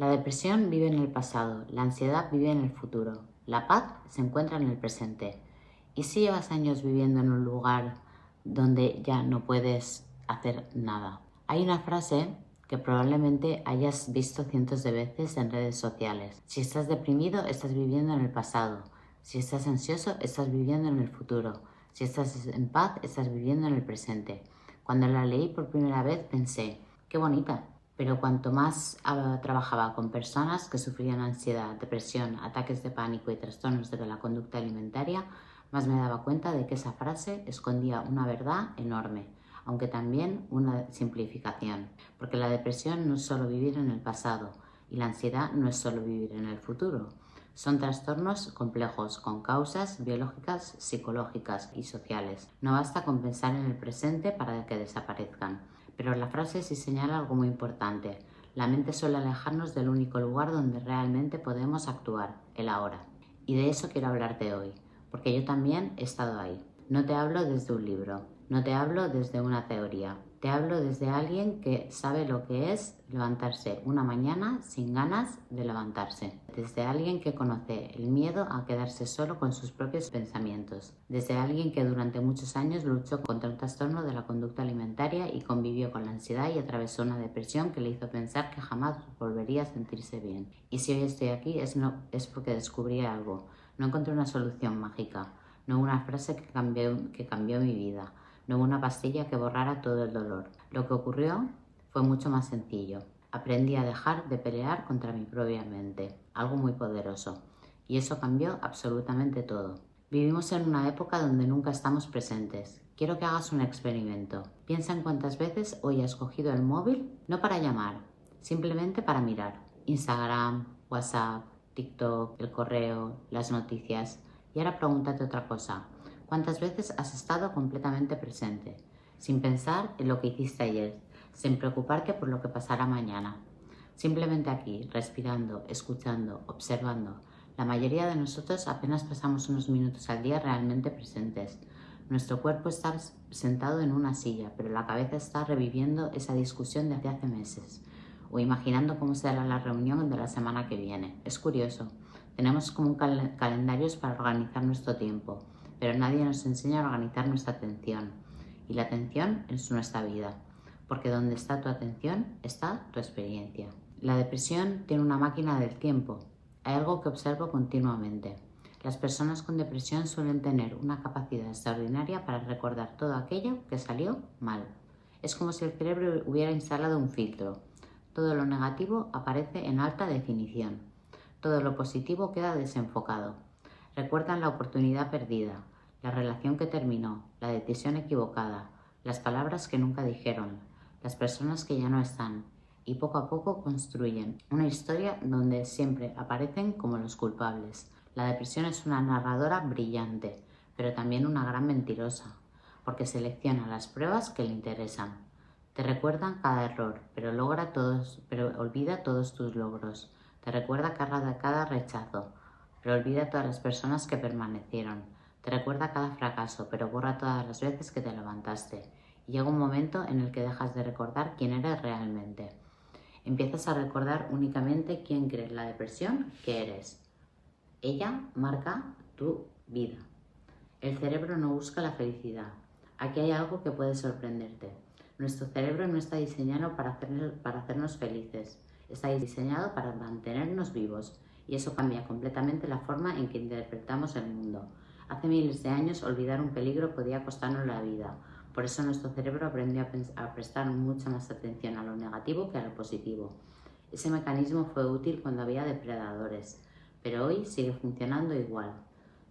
La depresión vive en el pasado, la ansiedad vive en el futuro, la paz se encuentra en el presente. ¿Y si llevas años viviendo en un lugar donde ya no puedes hacer nada? Hay una frase que probablemente hayas visto cientos de veces en redes sociales. Si estás deprimido, estás viviendo en el pasado. Si estás ansioso, estás viviendo en el futuro. Si estás en paz, estás viviendo en el presente. Cuando la leí por primera vez pensé, qué bonita. Pero cuanto más trabajaba con personas que sufrían ansiedad, depresión, ataques de pánico y trastornos de la conducta alimentaria, más me daba cuenta de que esa frase escondía una verdad enorme, aunque también una simplificación, porque la depresión no es solo vivir en el pasado y la ansiedad no es solo vivir en el futuro. Son trastornos complejos con causas biológicas, psicológicas y sociales. No basta con pensar en el presente para que desaparezcan. Pero la frase sí señala algo muy importante. La mente suele alejarnos del único lugar donde realmente podemos actuar, el ahora. Y de eso quiero hablarte hoy, porque yo también he estado ahí. No te hablo desde un libro, no te hablo desde una teoría, te hablo desde alguien que sabe lo que es levantarse una mañana sin ganas de levantarse, desde alguien que conoce el miedo a quedarse solo con sus propios pensamientos, desde alguien que durante muchos años luchó contra un trastorno de la conducta alimentaria y convivió con la ansiedad y atravesó una depresión que le hizo pensar que jamás volvería a sentirse bien. Y si hoy estoy aquí es porque descubrí algo, no encontré una solución mágica, no una frase que cambió mi vida, no una pastilla que borrara todo el dolor. Lo que ocurrió fue mucho más sencillo. Aprendí a dejar de pelear contra mi propia mente, algo muy poderoso. Y eso cambió absolutamente todo. Vivimos en una época donde nunca estamos presentes. Quiero que hagas un experimento. Piensa en cuántas veces hoy has cogido el móvil, no para llamar, simplemente para mirar. Instagram, WhatsApp, TikTok, el correo, las noticias. Y ahora pregúntate otra cosa. ¿Cuántas veces has estado completamente presente, sin pensar en lo que hiciste ayer, sin preocuparte por lo que pasará mañana? Simplemente aquí, respirando, escuchando, observando. La mayoría de nosotros apenas pasamos unos minutos al día realmente presentes. Nuestro cuerpo está sentado en una silla, pero la cabeza está reviviendo esa discusión de hace meses o imaginando cómo será la reunión de la semana que viene. Es curioso. Tenemos como calendarios para organizar nuestro tiempo, pero nadie nos enseña a organizar nuestra atención. Y la atención es nuestra vida, porque donde está tu atención está tu experiencia. La depresión tiene una máquina del tiempo. Hay algo que observo continuamente. Las personas con depresión suelen tener una capacidad extraordinaria para recordar todo aquello que salió mal. Es como si el cerebro hubiera instalado un filtro. Todo lo negativo aparece en alta definición. Todo lo positivo queda desenfocado. Recuerdan la oportunidad perdida, la relación que terminó, la decisión equivocada, las palabras que nunca dijeron, las personas que ya no están, y poco a poco construyen una historia donde siempre aparecen como los culpables. La depresión es una narradora brillante, pero también una gran mentirosa, porque selecciona las pruebas que le interesan. Te recuerdan cada error, pero olvida todos tus logros. Te recuerda cada rechazo, pero olvida todas las personas que permanecieron. Te recuerda cada fracaso, pero borra todas las veces que te levantaste. Y llega un momento en el que dejas de recordar quién eres realmente. Empiezas a recordar únicamente quién crees la depresión que eres. Ella marca tu vida. El cerebro no busca la felicidad. Aquí hay algo que puede sorprenderte. Nuestro cerebro no está diseñado para hacernos felices. Está diseñado para mantenernos vivos. Y eso cambia completamente la forma en que interpretamos el mundo. Hace miles de años olvidar un peligro podía costarnos la vida. Por eso nuestro cerebro aprendió a prestar mucha más atención a lo negativo que a lo positivo. Ese mecanismo fue útil cuando había depredadores, pero hoy sigue funcionando igual.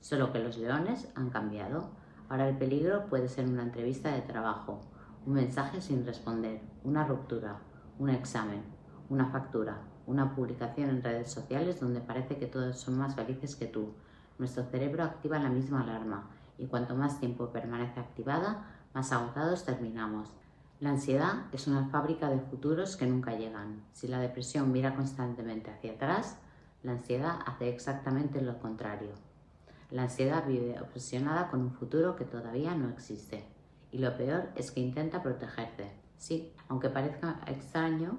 Solo que los leones han cambiado. Ahora el peligro puede ser una entrevista de trabajo, un mensaje sin responder, una ruptura, un examen, una factura, una publicación en redes sociales donde parece que todos son más felices que tú. Nuestro cerebro activa la misma alarma y cuanto más tiempo permanece activada, más agotados terminamos. La ansiedad es una fábrica de futuros que nunca llegan. Si la depresión mira constantemente hacia atrás, la ansiedad hace exactamente lo contrario. La ansiedad vive obsesionada con un futuro que todavía no existe. Y lo peor es que intenta protegerse. Sí, aunque parezca extraño,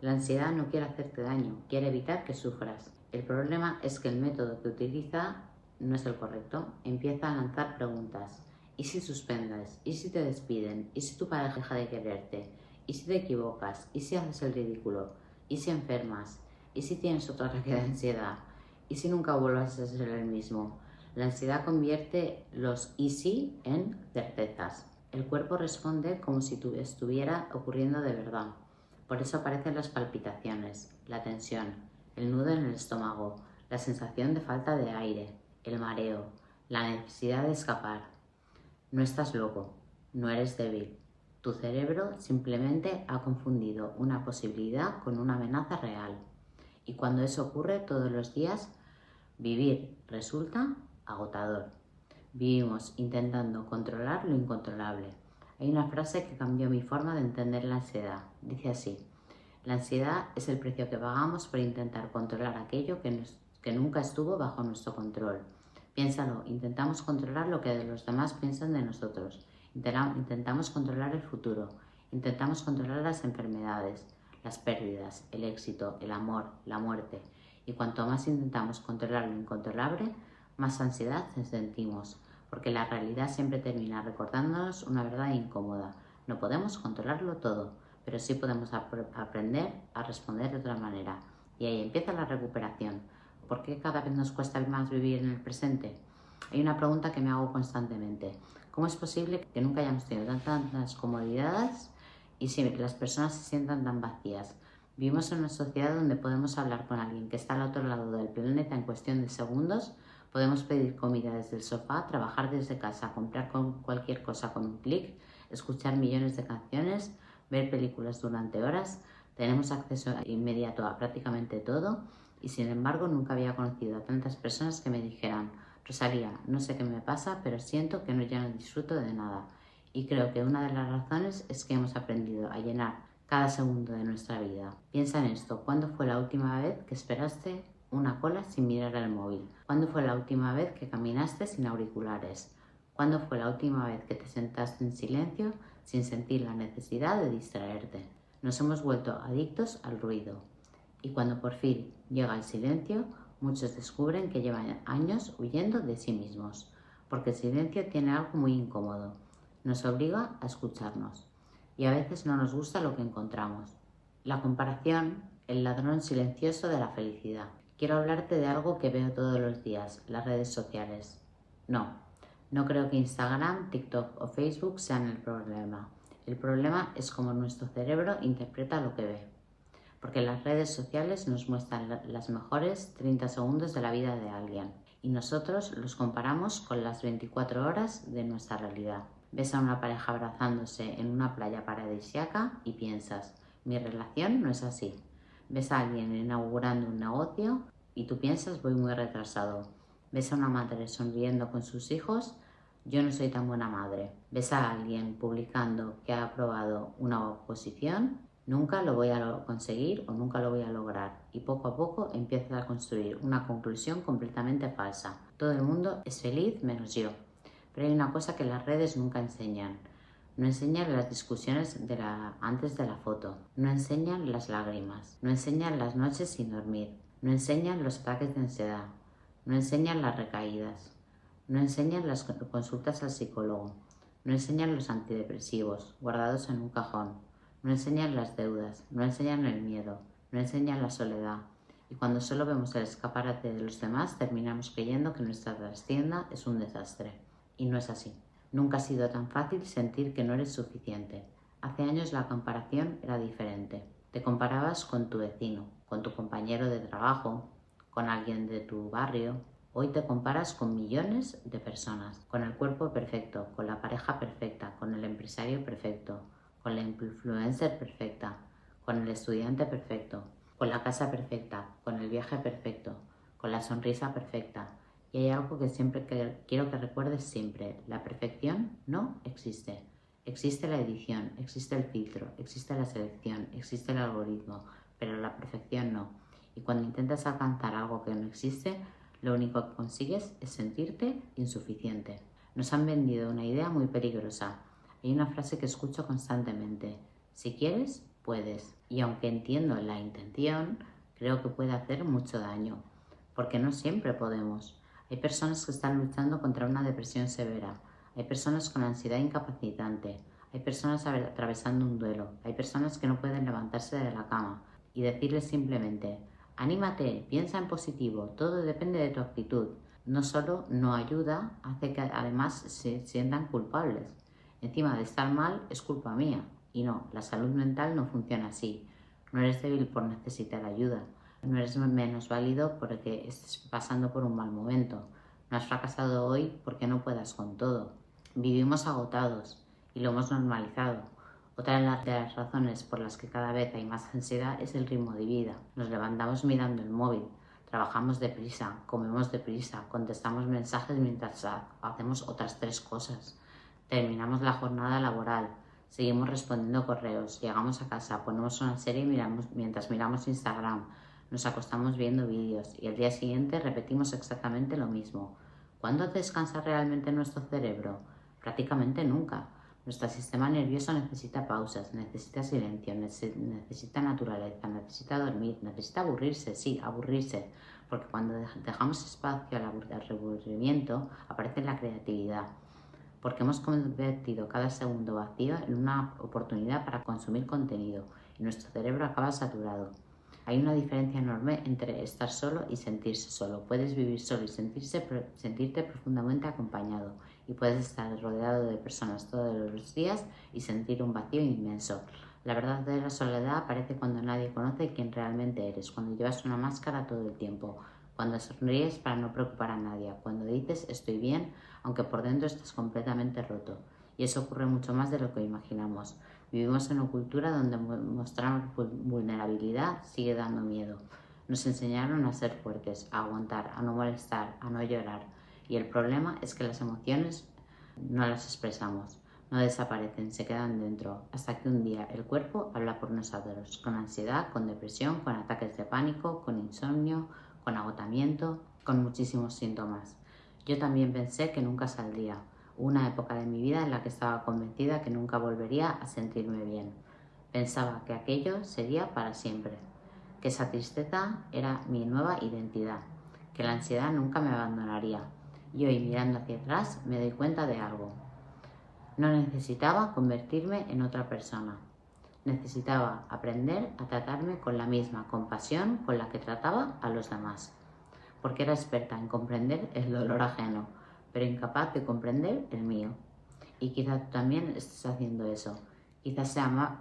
La ansiedad no quiere hacerte daño, quiere evitar que sufras. El problema es que el método que utiliza no es el correcto. Empieza a lanzar preguntas. ¿Y si suspendes? ¿Y si te despiden? ¿Y si tu pareja deja de quererte? ¿Y si te equivocas? ¿Y si haces el ridículo? ¿Y si enfermas? ¿Y si tienes otro ataque de ansiedad? ¿Y si nunca vuelvas a ser el mismo? La ansiedad convierte los y si en certezas. El cuerpo responde como si estuviera ocurriendo de verdad. Por eso aparecen las palpitaciones, la tensión, el nudo en el estómago, la sensación de falta de aire, el mareo, la necesidad de escapar. No estás loco, no eres débil. Tu cerebro simplemente ha confundido una posibilidad con una amenaza real. Y cuando eso ocurre todos los días, vivir resulta agotador. Vivimos intentando controlar lo incontrolable. Hay una frase que cambió mi forma de entender la ansiedad. Dice así: la ansiedad es el precio que pagamos por intentar controlar aquello que nunca estuvo bajo nuestro control. Piénsalo, intentamos controlar lo que los demás piensan de nosotros. Intentamos controlar el futuro. Intentamos controlar las enfermedades, las pérdidas, el éxito, el amor, la muerte. Y cuanto más intentamos controlar lo incontrolable, más ansiedad sentimos, porque la realidad siempre termina recordándonos una verdad incómoda. No podemos controlarlo todo, pero sí podemos aprender a responder de otra manera. Y ahí empieza la recuperación. ¿Por qué cada vez nos cuesta más vivir en el presente? Hay una pregunta que me hago constantemente. ¿Cómo es posible que nunca hayamos tenido tantas comodidades y si las personas se sientan tan vacías? Vivimos en una sociedad donde podemos hablar con alguien que está al otro lado del planeta en cuestión de segundos. Podemos pedir comida desde el sofá, trabajar desde casa, comprar cualquier cosa con un clic, escuchar millones de canciones, ver películas durante horas. Tenemos acceso inmediato a prácticamente todo y sin embargo nunca había conocido a tantas personas que me dijeran: Rosalía, no sé qué me pasa, pero siento que ya no disfruto de nada. Y creo que una de las razones es que hemos aprendido a llenar cada segundo de nuestra vida. Piensa en esto: ¿cuándo fue la última vez que esperaste una cola sin mirar el móvil? ¿Cuándo fue la última vez que caminaste sin auriculares? ¿Cuándo fue la última vez que te sentaste en silencio sin sentir la necesidad de distraerte? Nos hemos vuelto adictos al ruido. Y cuando por fin llega el silencio, muchos descubren que llevan años huyendo de sí mismos, porque el silencio tiene algo muy incómodo. Nos obliga a escucharnos y a veces no nos gusta lo que encontramos. La comparación, el ladrón silencioso de la felicidad. Quiero hablarte de algo que veo todos los días: las redes sociales. No creo que Instagram, TikTok o Facebook sean el problema. El problema es cómo nuestro cerebro interpreta lo que ve. Porque las redes sociales nos muestran las mejores 30 segundos de la vida de alguien y nosotros los comparamos con las 24 horas de nuestra realidad. Ves a una pareja abrazándose en una playa paradisíaca y piensas: mi relación no es así. Ves a alguien inaugurando un negocio y tú piensas: voy muy retrasado. Ves a una madre sonriendo con sus hijos: yo no soy tan buena madre. Ves a alguien publicando que ha aprobado una oposición: nunca lo voy a conseguir o nunca lo voy a lograr. Y poco a poco empiezas a construir una conclusión completamente falsa. Todo el mundo es feliz menos yo. Pero hay una cosa que las redes nunca enseñan. No enseñan las discusiones antes de la foto. No enseñan las lágrimas. No enseñan las noches sin dormir. No enseñan los ataques de ansiedad. No enseñan las recaídas. No enseñan las consultas al psicólogo. No enseñan los antidepresivos guardados en un cajón. No enseñan las deudas. No enseñan el miedo. No enseñan la soledad. Y cuando solo vemos el escaparate de los demás, terminamos creyendo que nuestra trastienda es un desastre. Y no es así. Nunca ha sido tan fácil sentir que no eres suficiente. Hace años la comparación era diferente. Te comparabas con tu vecino, con tu compañero de trabajo, con alguien de tu barrio. Hoy te comparas con millones de personas, con el cuerpo perfecto, con la pareja perfecta, con el empresario perfecto, con la influencer perfecta, con el estudiante perfecto, con la casa perfecta, con el viaje perfecto, con la sonrisa perfecta. Y hay algo que quiero que recuerdes siempre: la perfección no existe. Existe la edición, existe el filtro, existe la selección, existe el algoritmo, pero la perfección no. Y cuando intentas alcanzar algo que no existe, lo único que consigues es sentirte insuficiente. Nos han vendido una idea muy peligrosa. Hay una frase que escucho constantemente: si quieres, puedes. Y aunque entiendo la intención, creo que puede hacer mucho daño, porque no siempre podemos. Hay personas que están luchando contra una depresión severa, hay personas con ansiedad incapacitante, hay personas atravesando un duelo, hay personas que no pueden levantarse de la cama y decirles simplemente, anímate, piensa en positivo, todo depende de tu actitud. No solo no ayuda, hace que además se sientan culpables. Encima de estar mal es culpa mía. Y no, la salud mental no funciona así. No eres débil por necesitar ayuda. No eres menos válido porque estés pasando por un mal momento. No has fracasado hoy porque no puedas con todo. Vivimos agotados y lo hemos normalizado. Otra de las razones por las que cada vez hay más ansiedad es el ritmo de vida. Nos levantamos mirando el móvil, trabajamos deprisa, comemos deprisa, contestamos mensajes mientras hacemos otras 3 cosas. Terminamos la jornada laboral, seguimos respondiendo correos, llegamos a casa, ponemos una serie mientras miramos Instagram, nos acostamos viendo vídeos y al día siguiente repetimos exactamente lo mismo. ¿Cuándo descansa realmente nuestro cerebro? Prácticamente nunca. Nuestro sistema nervioso necesita pausas, necesita silencio, necesita naturaleza, necesita dormir, necesita aburrirse, sí, aburrirse, porque cuando dejamos espacio al aburrimiento aparece la creatividad, porque hemos convertido cada segundo vacío en una oportunidad para consumir contenido y nuestro cerebro acaba saturado. Hay una diferencia enorme entre estar solo y sentirse solo. Puedes vivir solo y sentirte profundamente acompañado, y puedes estar rodeado de personas todos los días y sentir un vacío inmenso. La verdad de la soledad aparece cuando nadie conoce quién realmente eres, cuando llevas una máscara todo el tiempo, cuando sonríes para no preocupar a nadie, cuando dices estoy bien, aunque por dentro estás completamente roto. Y eso ocurre mucho más de lo que imaginamos. Vivimos en una cultura donde mostrar vulnerabilidad sigue dando miedo. Nos enseñaron a ser fuertes, a aguantar, a no molestar, a no llorar. Y el problema es que las emociones no las expresamos, no desaparecen, se quedan dentro, hasta que un día el cuerpo habla por nosotros, con ansiedad, con depresión, con ataques de pánico, con insomnio, con agotamiento, con muchísimos síntomas. Yo también pensé que nunca saldría. Hubo una época de mi vida en la que estaba convencida que nunca volvería a sentirme bien. Pensaba que aquello sería para siempre, que esa tristeza era mi nueva identidad, que la ansiedad nunca me abandonaría. Y hoy, mirando hacia atrás, me doy cuenta de algo. No necesitaba convertirme en otra persona. Necesitaba aprender a tratarme con la misma compasión con la que trataba a los demás, porque era experta en comprender el dolor ajeno, pero incapaz de comprender el mío. Y quizás tú también estés haciendo eso. Quizás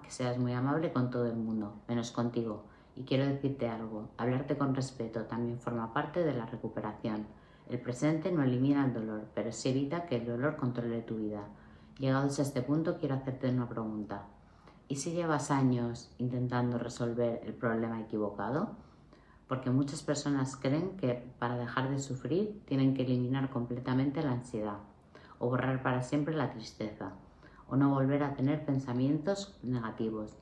seas muy amable con todo el mundo, menos contigo. Y quiero decirte algo, hablarte con respeto también forma parte de la recuperación. El presente no elimina el dolor, pero sí evita que el dolor controle tu vida. Llegados a este punto, quiero hacerte una pregunta. ¿Y si llevas años intentando resolver el problema equivocado? Porque muchas personas creen que para dejar de sufrir tienen que eliminar completamente la ansiedad, o borrar para siempre la tristeza, o no volver a tener pensamientos negativos.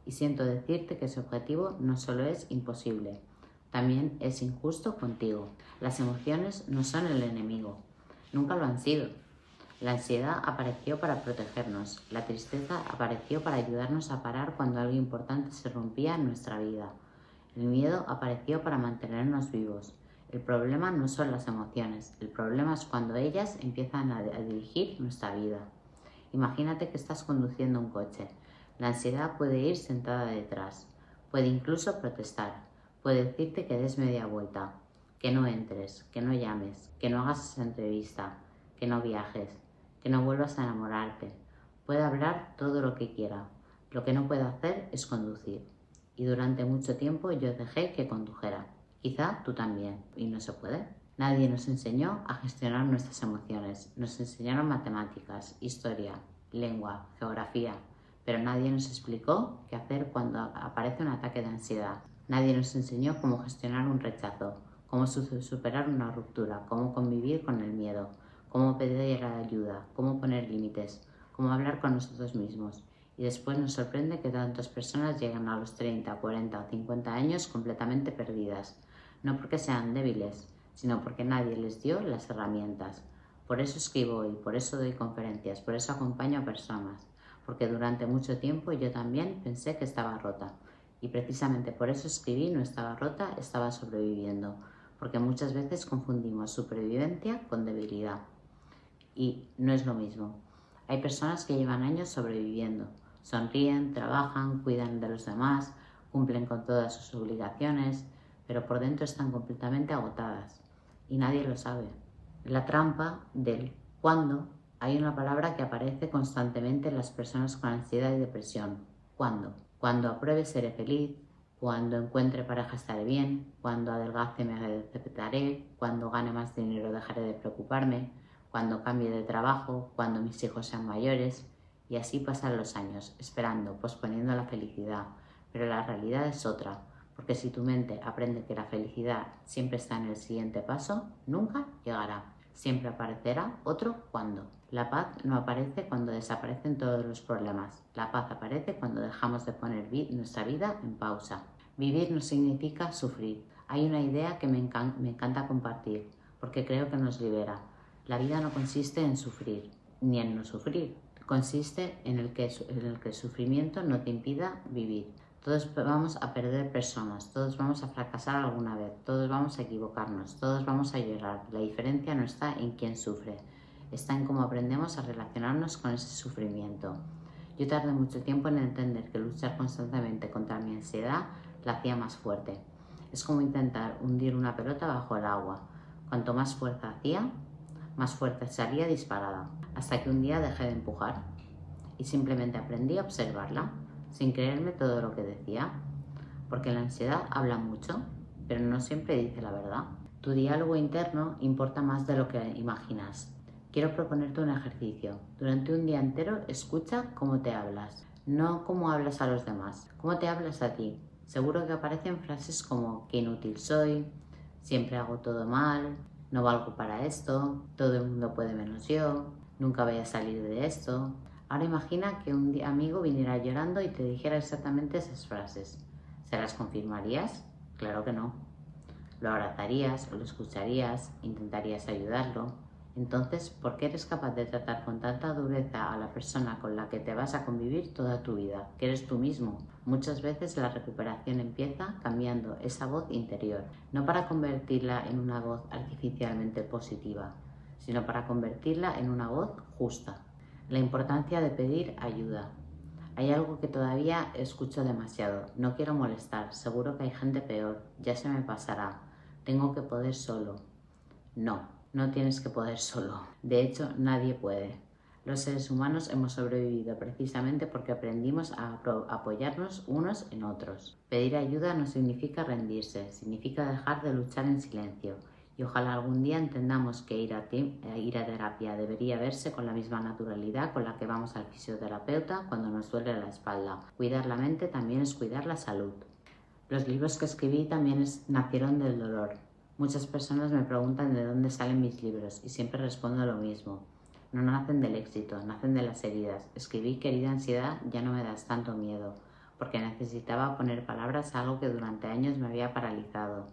Y siento decirte que ese objetivo no solo es imposible, también es injusto contigo. Las emociones no son el enemigo, nunca lo han sido. La ansiedad apareció para protegernos, la tristeza apareció para ayudarnos a parar cuando algo importante se rompía en nuestra vida. El miedo apareció para mantenernos vivos. El problema no son las emociones, el problema es cuando ellas empiezan a dirigir nuestra vida. Imagínate que estás conduciendo un coche. La ansiedad puede ir sentada detrás, puede incluso protestar, puede decirte que des media vuelta, que no entres, que no llames, que no hagas esa entrevista, que no viajes, que no vuelvas a enamorarte. Puede hablar todo lo que quiera. Lo que no puede hacer es conducir. Y durante mucho tiempo yo dejé que condujera. Quizá tú también. Y no se puede. Nadie nos enseñó a gestionar nuestras emociones. Nos enseñaron matemáticas, historia, lengua, geografía. Pero nadie nos explicó qué hacer cuando aparece un ataque de ansiedad. Nadie nos enseñó cómo gestionar un rechazo, cómo superar una ruptura, cómo convivir con el miedo, cómo pedir ayuda, cómo poner límites, cómo hablar con nosotros mismos. Y después nos sorprende que tantas personas lleguen a los 30, 40 o 50 años completamente perdidas, no porque sean débiles, sino porque nadie les dio las herramientas. Por eso escribo hoy, por eso doy conferencias, por eso acompaño a personas, porque durante mucho tiempo yo también pensé que estaba rota, Y precisamente por eso escribí no estaba rota, estaba sobreviviendo, porque muchas veces confundimos supervivencia con debilidad. Y no es lo mismo. Hay personas que llevan años sobreviviendo, sonríen, trabajan, cuidan de los demás, cumplen con todas sus obligaciones, pero por dentro están completamente agotadas y nadie lo sabe. La trampa del cuándo, hay una palabra que aparece constantemente en las personas con ansiedad y depresión. ¿Cuándo? Cuando apruebe seré feliz, cuando encuentre pareja estaré bien, cuando adelgace me aceptaré, cuando gane más dinero dejaré de preocuparme, cuando cambie de trabajo, cuando mis hijos sean mayores, y así pasan los años, esperando, posponiendo la felicidad. Pero la realidad es otra, porque si tu mente aprende que la felicidad siempre está en el siguiente paso, nunca llegará. Siempre aparecerá otro cuando. La paz no aparece cuando desaparecen todos los problemas. La paz aparece cuando dejamos de poner nuestra vida en pausa. Vivir no significa sufrir. Hay una idea que me encanta compartir, porque creo que nos libera. La vida no consiste en sufrir, ni en no sufrir. Consiste en el que el sufrimiento no te impida vivir. Todos vamos a perder personas, todos vamos a fracasar alguna vez, todos vamos a equivocarnos, todos vamos a llorar. La diferencia no está en quién sufre, está en cómo aprendemos a relacionarnos con ese sufrimiento. Yo tardé mucho tiempo en entender que luchar constantemente contra mi ansiedad la hacía más fuerte. Es como intentar hundir una pelota bajo el agua. Cuanto más fuerza hacía, más fuerte salía disparada, hasta que un día dejé de empujar y simplemente aprendí a observarla, sin creerme todo lo que decía, porque la ansiedad habla mucho, pero no siempre dice la verdad. Tu diálogo interno importa más de lo que imaginas. Quiero proponerte un ejercicio. Durante un día entero escucha cómo te hablas, no cómo hablas a los demás, cómo te hablas a ti. Seguro que aparecen frases como qué inútil soy, siempre hago todo mal, no valgo para esto, todo el mundo puede menos yo, nunca voy a salir de esto. Ahora imagina que un amigo viniera llorando y te dijera exactamente esas frases. ¿Se las confirmarías? Claro que no. Lo abrazarías, lo escucharías, intentarías ayudarlo. Entonces, ¿por qué eres capaz de tratar con tanta dureza a la persona con la que te vas a convivir toda tu vida, que eres tú mismo? Muchas veces la recuperación empieza cambiando esa voz interior, no para convertirla en una voz artificialmente positiva, sino para convertirla en una voz justa. La importancia de pedir ayuda. Hay algo que todavía escucho demasiado. No quiero molestar, seguro que hay gente peor, ya se me pasará. Tengo que poder solo. No, no tienes que poder solo. De hecho, nadie puede. Los seres humanos hemos sobrevivido precisamente porque aprendimos a apoyarnos unos en otros. Pedir ayuda no significa rendirse, significa dejar de luchar en silencio. Y ojalá algún día entendamos que ir a terapia debería verse con la misma naturalidad con la que vamos al fisioterapeuta cuando nos duele la espalda. Cuidar la mente también es cuidar la salud. Los libros que escribí también nacieron del dolor. Muchas personas me preguntan de dónde salen mis libros y siempre respondo lo mismo. No nacen del éxito, nacen de las heridas. Escribí Querida ansiedad, ya no me das tanto miedo, porque necesitaba poner palabras a algo que durante años me había paralizado.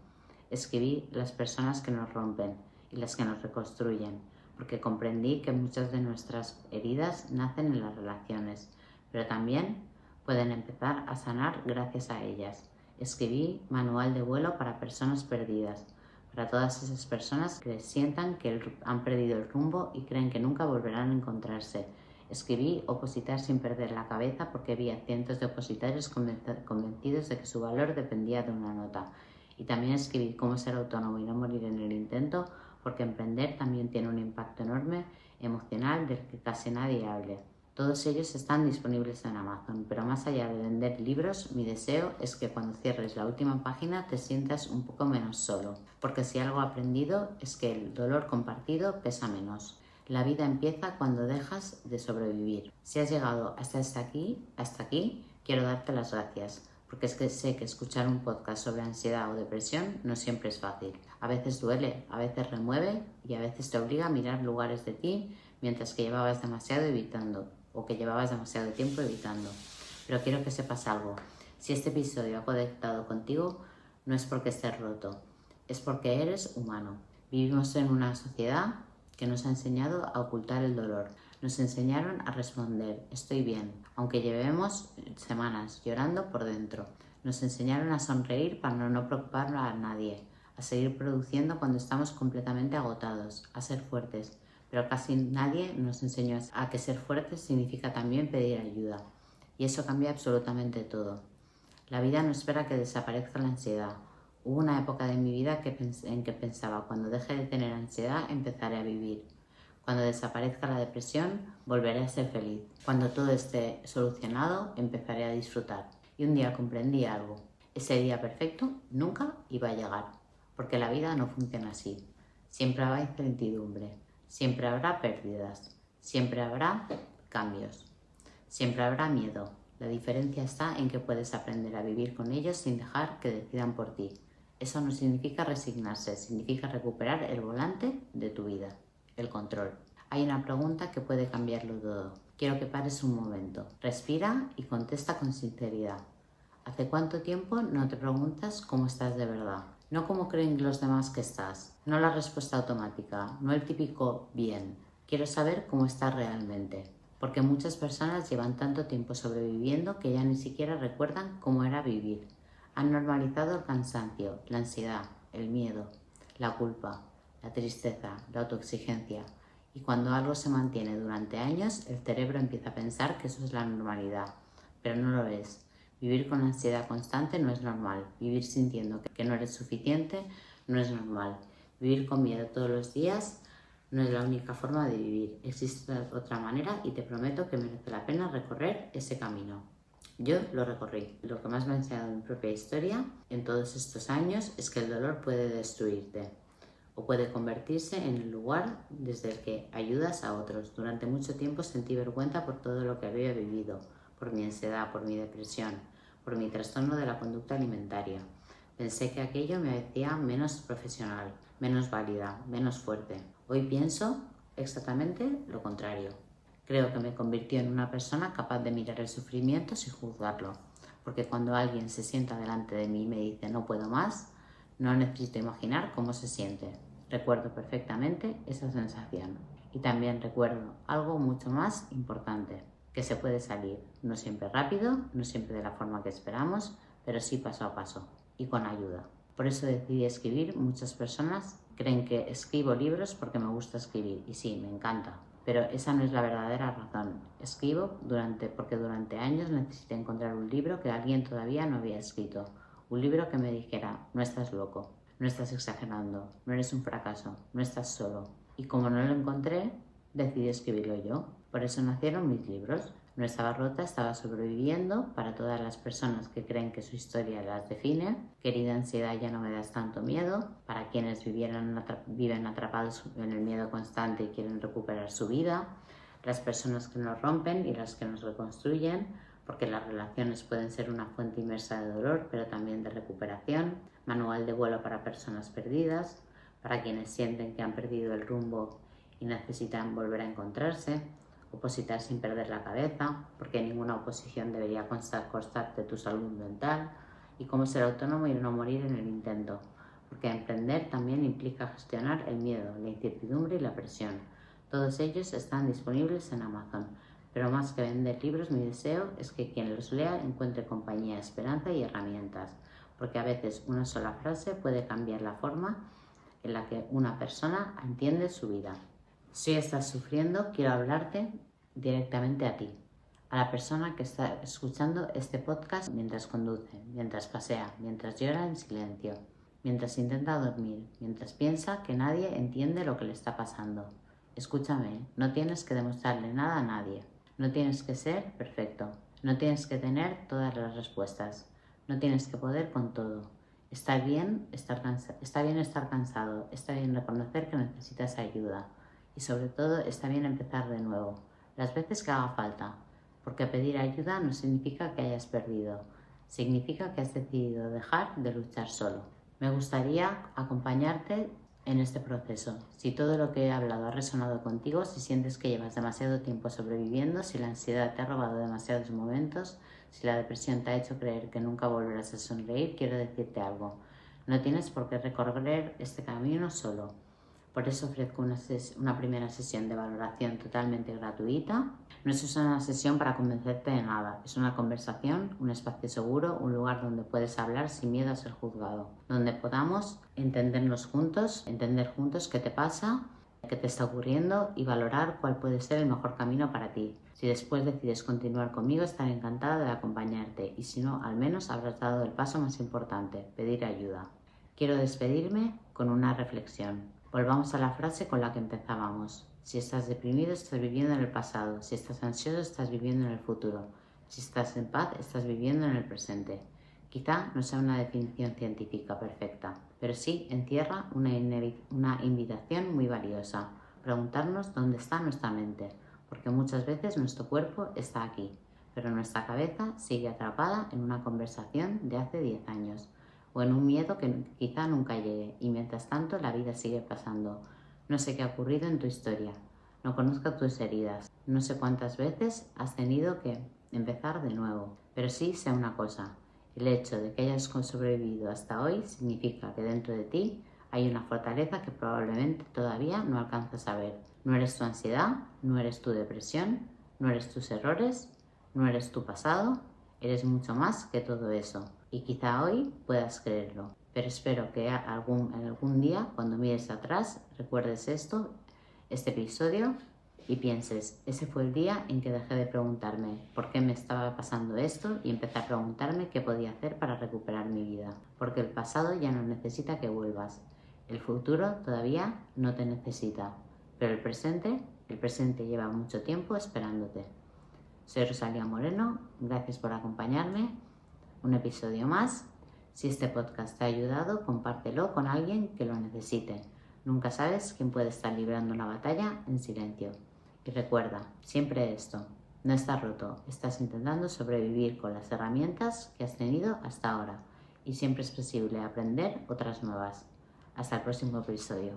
Escribí Las personas que nos rompen y las que nos reconstruyen, porque comprendí que muchas de nuestras heridas nacen en las relaciones, pero también pueden empezar a sanar gracias a ellas. Escribí Manual de vuelo para personas perdidas, para todas esas personas que sientan que han perdido el rumbo y creen que nunca volverán a encontrarse. Escribí Opositar sin perder la cabeza porque vi a cientos de opositores convencidos de que su valor dependía de una nota. Y también escribí Cómo ser autónomo y no morir en el intento, porque emprender también tiene un impacto enorme emocional del que casi nadie hable. Todos ellos están disponibles en Amazon, pero más allá de vender libros, mi deseo es que cuando cierres la última página te sientas un poco menos solo, porque si algo he aprendido es que el dolor compartido pesa menos. La vida empieza cuando dejas de sobrevivir. Si has llegado hasta aquí, quiero darte las gracias, porque es que sé que escuchar un podcast sobre ansiedad o depresión no siempre es fácil. A veces duele, a veces remueve y a veces te obliga a mirar lugares de ti mientras que llevabas demasiado tiempo evitando. Pero quiero que sepas algo. Si este episodio ha conectado contigo, no es porque estés roto, es porque eres humano. Vivimos en una sociedad que nos ha enseñado a ocultar el dolor. Nos enseñaron a responder, estoy bien, aunque llevemos semanas llorando por dentro. Nos enseñaron a sonreír para no preocupar a nadie, a seguir produciendo cuando estamos completamente agotados, a ser fuertes, pero casi nadie nos enseñó a que ser fuertes significa también pedir ayuda. Y eso cambia absolutamente todo. La vida no espera que desaparezca la ansiedad. Hubo una época de mi vida en que pensaba, cuando deje de tener ansiedad, empezaré a vivir. Cuando desaparezca la depresión, volveré a ser feliz. Cuando todo esté solucionado, empezaré a disfrutar. Y un día comprendí algo. Ese día perfecto nunca iba a llegar, porque la vida no funciona así. Siempre habrá incertidumbre, siempre habrá pérdidas, siempre habrá cambios, siempre habrá miedo. La diferencia está en que puedes aprender a vivir con ellos sin dejar que decidan por ti. Eso no significa resignarse, significa recuperar el volante de tu vida, el control. Hay una pregunta que puede cambiarlo todo. Quiero que pares un momento, respira y contesta con sinceridad. ¿Hace cuánto tiempo no te preguntas cómo estás de verdad? No cómo creen los demás que estás, no la respuesta automática, no el típico bien. Quiero saber cómo estás realmente, porque muchas personas llevan tanto tiempo sobreviviendo que ya ni siquiera recuerdan cómo era vivir. Han normalizado el cansancio, la ansiedad, el miedo, la culpa, la tristeza, la autoexigencia. Y cuando algo se mantiene durante años, el cerebro empieza a pensar que eso es la normalidad, pero no lo es. Vivir con ansiedad constante no es normal. Vivir sintiendo que no eres suficiente no es normal. Vivir con miedo todos los días no es la única forma de vivir. Existe otra manera y te prometo que merece la pena recorrer ese camino. Yo lo recorrí. Lo que más me ha enseñado mi propia historia en todos estos años es que el dolor puede destruirte o puede convertirse en el lugar desde el que ayudas a otros. Durante mucho tiempo sentí vergüenza por todo lo que había vivido, por mi ansiedad, por mi depresión, por mi trastorno de la conducta alimentaria. Pensé que aquello me hacía menos profesional, menos válida, menos fuerte. Hoy pienso exactamente lo contrario. Creo que me convirtió en una persona capaz de mirar el sufrimiento sin juzgarlo, porque cuando alguien se sienta delante de mí y me dice no puedo más, no necesito imaginar cómo se siente. Recuerdo perfectamente esa sensación. Y también recuerdo algo mucho más importante, que se puede salir, no siempre rápido, no siempre de la forma que esperamos, pero sí paso a paso y con ayuda. Por eso decidí escribir. Muchas personas creen que escribo libros porque me gusta escribir, y sí, me encanta, pero esa no es la verdadera razón. Escribo porque durante años necesité encontrar un libro que alguien todavía no había escrito, un libro que me dijera, no estás loco, no estás exagerando, no eres un fracaso, no estás solo. Y como no lo encontré, decidí escribirlo yo. Por eso nacieron mis libros. No estaba rota, estaba sobreviviendo. Para todas las personas que creen que su historia las define. Querida ansiedad, ya no me das tanto miedo. Para quienes viven atrapados en el miedo constante y quieren recuperar su vida. Las personas que nos rompen y las que nos reconstruyen, porque las relaciones pueden ser una fuente inmersa de dolor, pero también de recuperación. Manual de vuelo para personas perdidas, para quienes sienten que han perdido el rumbo y necesitan volver a encontrarse. Opositar sin perder la cabeza, porque ninguna oposición debería costarte tu salud mental. Y cómo ser autónomo y no morir en el intento, porque emprender también implica gestionar el miedo, la incertidumbre y la presión. Todos ellos están disponibles en Amazon, pero más que vender libros, mi deseo es que quien los lea encuentre compañía, esperanza y herramientas, porque a veces una sola frase puede cambiar la forma en la que una persona entiende su vida. Si estás sufriendo, quiero hablarte directamente a ti, a la persona que está escuchando este podcast mientras conduce, mientras pasea, mientras llora en silencio, mientras intenta dormir, mientras piensa que nadie entiende lo que le está pasando. Escúchame, no tienes que demostrarle nada a nadie, no tienes que ser perfecto, no tienes que tener todas las respuestas, no tienes que poder con todo. Está bien estar cansado, está bien reconocer que necesitas ayuda y sobre todo está bien empezar de nuevo, las veces que haga falta, porque pedir ayuda no significa que hayas perdido, significa que has decidido dejar de luchar solo. Me gustaría acompañarte en este proceso. Si todo lo que he hablado ha resonado contigo, si sientes que llevas demasiado tiempo sobreviviendo, si la ansiedad te ha robado demasiados momentos, si la depresión te ha hecho creer que nunca volverás a sonreír, quiero decirte algo. No tienes por qué recorrer este camino solo, Por eso ofrezco una primera sesión de valoración totalmente gratuita. No es una sesión para convencerte de nada, es una conversación, un espacio seguro, un lugar donde puedes hablar sin miedo a ser juzgado, donde podamos entendernos juntos, entender juntos qué te pasa, qué te está ocurriendo y valorar cuál puede ser el mejor camino para ti. Si después decides continuar conmigo, estaré encantada de acompañarte y si no, al menos habrás dado el paso más importante, pedir ayuda. Quiero despedirme con una reflexión. Volvamos a la frase con la que empezábamos. Si estás deprimido, estás viviendo en el pasado. Si estás ansioso, estás viviendo en el futuro. Si estás en paz, estás viviendo en el presente. Quizá no sea una definición científica perfecta, pero sí encierra una invitación muy valiosa. Preguntarnos dónde está nuestra mente, porque muchas veces nuestro cuerpo está aquí, pero nuestra cabeza sigue atrapada en una conversación de hace 10 años o en un miedo que quizá nunca llegue y mientras tanto la vida sigue pasando. No sé qué ha ocurrido en tu historia, no conozco tus heridas, no sé cuántas veces has tenido que empezar de nuevo, pero sí sé una cosa, el hecho de que hayas sobrevivido hasta hoy significa que dentro de ti hay una fortaleza que probablemente todavía no alcanzas a ver. No eres tu ansiedad, no eres tu depresión, no eres tus errores, no eres tu pasado, eres mucho más que todo eso. Y quizá hoy puedas creerlo. Pero espero que en algún día, cuando mires atrás, recuerdes este episodio, y pienses, ese fue el día en que dejé de preguntarme por qué me estaba pasando esto y empecé a preguntarme qué podía hacer para recuperar mi vida. Porque el pasado ya no necesita que vuelvas. El futuro todavía no te necesita. Pero el presente lleva mucho tiempo esperándote. Soy Rosalía Moreno, gracias por acompañarme. Un episodio más. Si este podcast te ha ayudado, compártelo con alguien que lo necesite. Nunca sabes quién puede estar librando una batalla en silencio. Y recuerda, siempre esto, no estás roto, estás intentando sobrevivir con las herramientas que has tenido hasta ahora y siempre es posible aprender otras nuevas. Hasta el próximo episodio.